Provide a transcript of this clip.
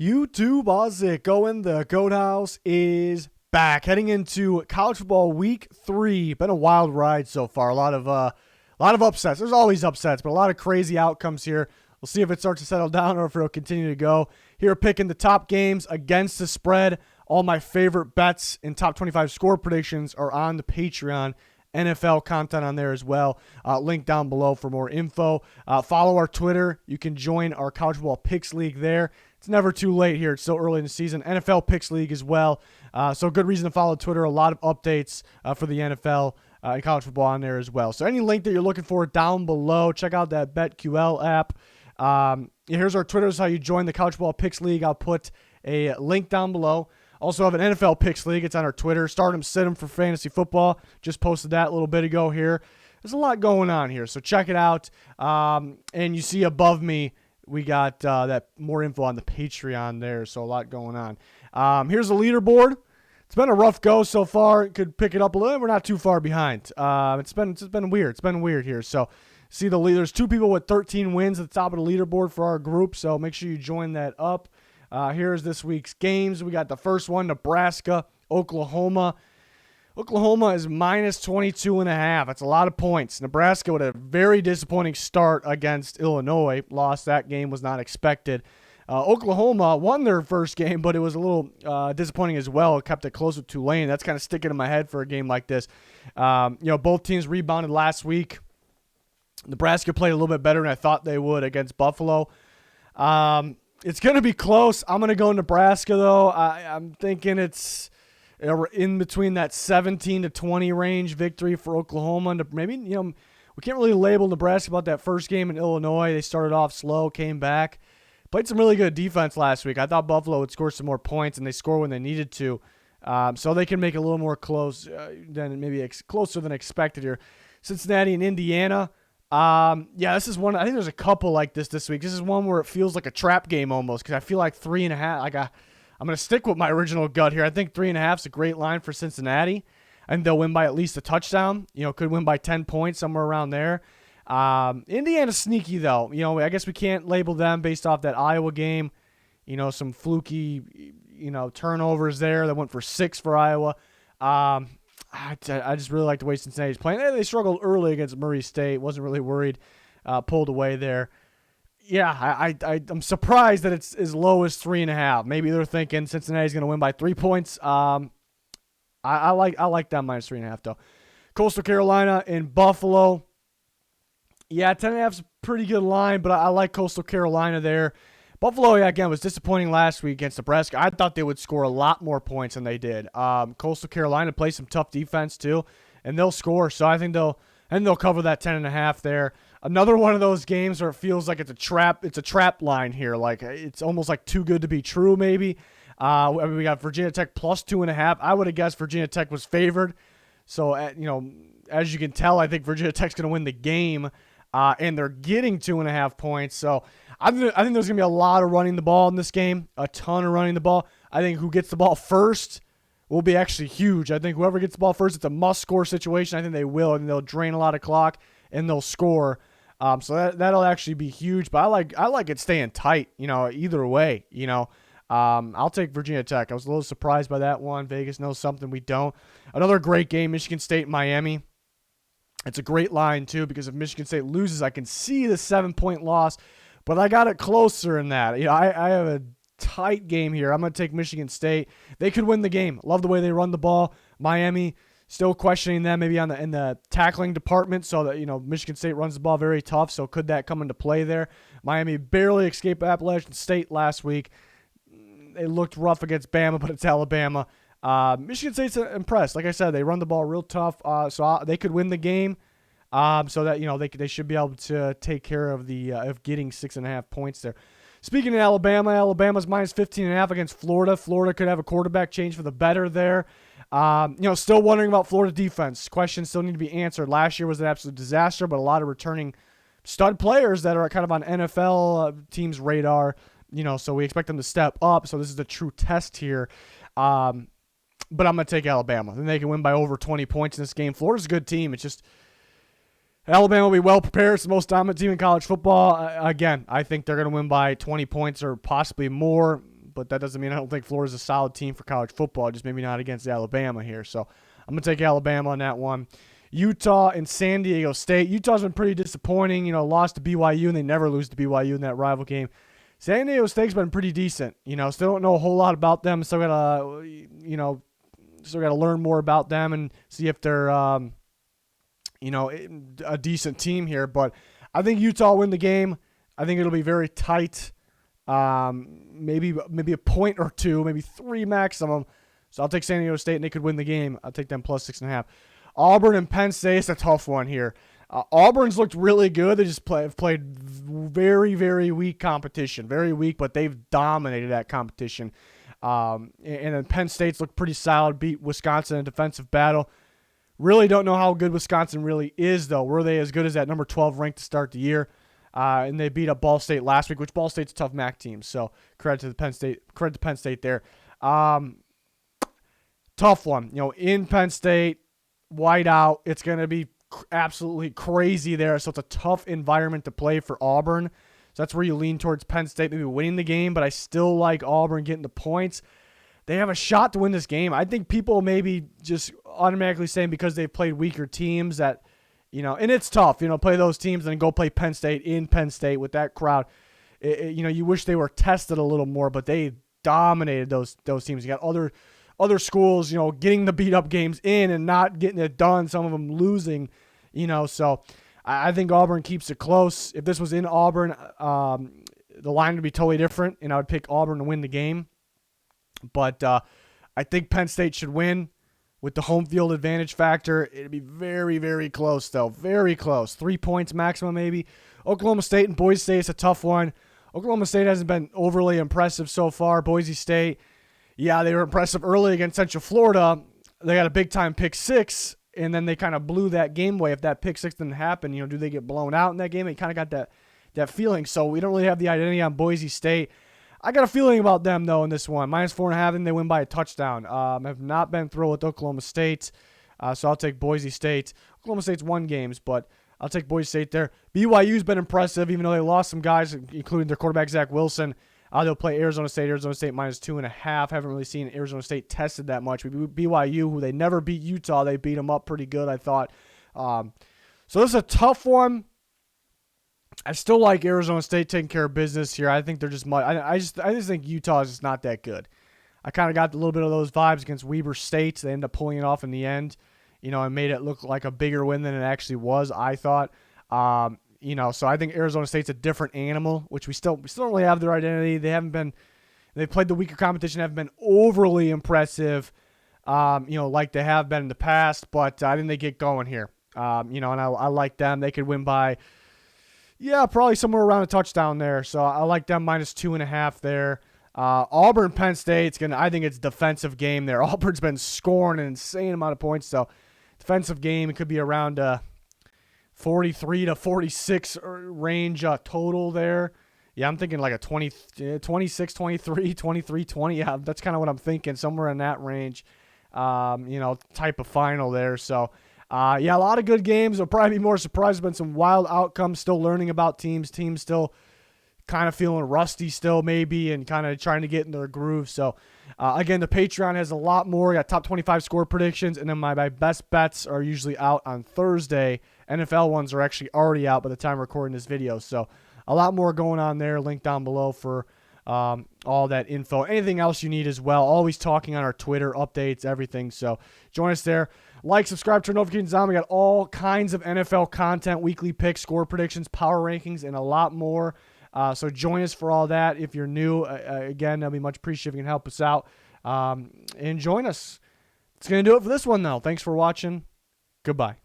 YouTube, how's it going? The Goat House is back. Heading into college football week 3. Been a wild ride so far. A lot of upsets. There's always upsets, but a lot of crazy outcomes here. We'll see if it starts to settle down or if it'll continue to go. Here picking the top games against the spread. All my favorite bets and top 25 score predictions are on the Patreon. NFL content on there as well. Link down below for more info. Follow our Twitter. You can join our College Football Picks League there. It's never too late here. It's still early in the season. NFL Picks League as well. So good reason to follow Twitter. A lot of updates for the NFL and college football on there as well. So any link that you're looking for down below, check out that BetQL app. Here's our Twitter. This is how you join the College Football Picks League. I'll put a link down below. Also have an NFL Picks League. It's on our Twitter. Stardom Sit 'em for fantasy football. Just posted that a little bit ago here. There's a lot going on here, so check it out. And you see above me, we got that more info on the Patreon there, so a lot going on. Here's the leaderboard. It's been a rough go so far. Could pick it up a little. We're not too far behind. It's been weird. It's been weird here. So see the lead. There's 2 people with 13 wins at the top of the leaderboard for our group, so make sure you join that up. Here's this week's games. We got the first one, Nebraska, Oklahoma. Oklahoma is minus 22.5. That's a lot of points. Nebraska with a very disappointing start against Illinois. Lost that game, was not expected. Oklahoma won their first game, but it was a little disappointing as well. It kept it close with Tulane. That's kind of sticking in my head for a game like this. Both teams rebounded last week. Nebraska played a little bit better than I thought they would against Buffalo. It's going to be close. I'm going to go Nebraska, though. I'm thinking it's in between that 17 to 20 range victory for Oklahoma. Maybe, we can't really label Nebraska about that first game in Illinois. They started off slow, came back. Played some really good defense last week. I thought Buffalo would score some more points, and they scored when they needed to. So they can make it a little more close than maybe closer than expected here. Cincinnati and Indiana. This is one. I think there's a couple like this week. This is one where it feels like a trap game almost because I feel like 3.5. I'm going to stick with my original gut here. I think 3.5 is a great line for Cincinnati, and they'll win by at least a touchdown. Could win by 10 points, somewhere around there. Indiana's sneaky though. I guess we can't label them based off that Iowa game. Some fluky, turnovers there that went for 6 for Iowa. I just really like the way Cincinnati's playing. They struggled early against Murray State. Wasn't really worried. Pulled away there. Yeah, I'm surprised that it's as low as 3.5. Maybe they're thinking Cincinnati's going to win by 3 points. I like that minus 3.5 though. Coastal Carolina and Buffalo. Yeah, 10.5 is a pretty good line, but I like Coastal Carolina there. Buffalo, again, was disappointing last week against Nebraska. I thought they would score a lot more points than they did. Coastal Carolina plays some tough defense too, and they'll score. So I think they'll cover that 10.5 there. Another one of those games where it feels like it's a trap. It's a trap line here. Like it's almost like too good to be true. Maybe. We got Virginia Tech plus 2.5. I would have guessed Virginia Tech was favored. So as you can tell, I think Virginia Tech's going to win the game. And they're getting 2.5 points. So I think there's going to be a lot of running the ball in this game, a ton of running the ball. I think who gets the ball first will be actually huge. I think whoever gets the ball first, it's a must-score situation. I think they will, and they'll drain a lot of clock, and they'll score. So that'll actually be huge. But I like it staying tight, either way. I'll take Virginia Tech. I was a little surprised by that one. Vegas knows something we don't. Another great game, Michigan State, Miami. It's a great line, too, because if Michigan State loses, I can see the 7-point loss, but I got it closer than that. I have a tight game here. I'm going to take Michigan State. They could win the game. Love the way they run the ball. Miami, still questioning them maybe in the tackling department, so that, Michigan State runs the ball very tough, so could that come into play there? Miami barely escaped Appalachian State last week. They looked rough against Bama, but it's Alabama. Michigan State's impressed. Like I said, they run the ball real tough, so they could win the game. So that they should be able to take care of of getting 6.5 points there. Speaking of Alabama's minus 15.5 against Florida. Florida could have a quarterback change for the better there. Still wondering about Florida defense. Questions still need to be answered. Last year was an absolute disaster, but a lot of returning stud players that are kind of on NFL teams' radar. So we expect them to step up. So this is a true test here. But I'm going to take Alabama. Then they can win by over 20 points in this game. Florida's a good team. It's just Alabama will be well prepared. It's the most dominant team in college football. Again, I think they're going to win by 20 points or possibly more. but that doesn't mean I don't think Florida's a solid team for college football, just maybe not against Alabama here. So I'm going to take Alabama on that one. Utah and San Diego State. Utah's been pretty disappointing, lost to BYU, and they never lose to BYU in that rival game. San Diego State's been pretty decent, still don't know a whole lot about them. Still got to learn more about them and see if they're, a decent team here. But I think Utah will win the game. I think it'll be very tight. Maybe a point or two, maybe 3 maximum. So I'll take San Diego State, and they could win the game. I'll take them plus 6.5. Auburn and Penn State is a tough one here. Auburn's looked really good. They just have played very, very weak competition. Very weak, but they've dominated that competition. And then Penn State's looked pretty solid, beat Wisconsin in a defensive battle. Really don't know how good Wisconsin really is, though. Were they as good as that number 12 ranked to start the year? And they beat up Ball State last week, which Ball State's a tough MAC team. So credit to Penn State there. Tough one. In Penn State, whiteout. It's going to be absolutely crazy there. So it's a tough environment to play for Auburn. So that's where you lean towards Penn State maybe winning the game, but I still like Auburn getting the points. They have a shot to win this game. I think people maybe just automatically saying because they've played weaker teams that, and it's tough, play those teams and then go play Penn State in Penn State with that crowd. You wish they were tested a little more, but they dominated those teams. You got other schools, getting the beat up games in and not getting it done. Some of them losing, so I think Auburn keeps it close. If this was in Auburn, the line would be totally different, and I would pick Auburn to win the game. But I think Penn State should win with the home field advantage factor. It'd be very, very close, though. Very close. 3 points maximum, maybe. Oklahoma State and Boise State is a tough one. Oklahoma State hasn't been overly impressive so far. Boise State, yeah, they were impressive early against Central Florida. They got a big-time pick 6, and then they kind of blew that game away. If that pick 6 didn't happen, do they get blown out in that game? They kind of got that feeling. So we don't really have the identity on Boise State. I got a feeling about them, though, in this one. -4.5, and they win by a touchdown. Have not been thrilled with Oklahoma State, so I'll take Boise State. Oklahoma State's won games, but I'll take Boise State there. BYU's been impressive, even though they lost some guys, including their quarterback, Zach Wilson. They'll play Arizona State. Arizona State -2.5. Haven't really seen Arizona State tested that much. BYU, who they never beat Utah, they beat them up pretty good, I thought. So this is a tough one. I still like Arizona State taking care of business here. I think they're just much. I just think Utah is just not that good. I kind of got a little bit of those vibes against Weber State. They ended up pulling it off in the end, and made it look like a bigger win than it actually was, I thought. So I think Arizona State's a different animal, which we still don't really have their identity. They've played the weaker competition, haven't been overly impressive, like they have been in the past, but I think they get going here. And I like them. They could win by, probably somewhere around a touchdown there. So I like them -2.5 there. Auburn, Penn State's I think it's a defensive game there. Auburn's been scoring an insane amount of points, so defensive game, it could be around 43 to 46 range total there. Yeah, I'm thinking like a 26, 23, 23, 20. Yeah, that's kind of what I'm thinking, somewhere in that range, type of final there. So, a lot of good games. I'll probably be more surprised. There's been some wild outcomes, still learning about teams still kind of feeling rusty still maybe and kind of trying to get in their groove. So, again, the Patreon has a lot more. We got top 25 score predictions, and then my best bets are usually out on Thursday. NFL ones are actually already out by the time I'm recording this video. So a lot more going on there. Link down below for all that info. Anything else you need as well. Always talking on our Twitter, updates, everything. So join us there. Like, subscribe, turn notifications on. We got all kinds of NFL content, weekly picks, score predictions, power rankings, and a lot more. So join us for all that. If you're new, again, that'll be much appreciated if you can help us out. And join us. It's going to do it for this one, though. Thanks for watching. Goodbye.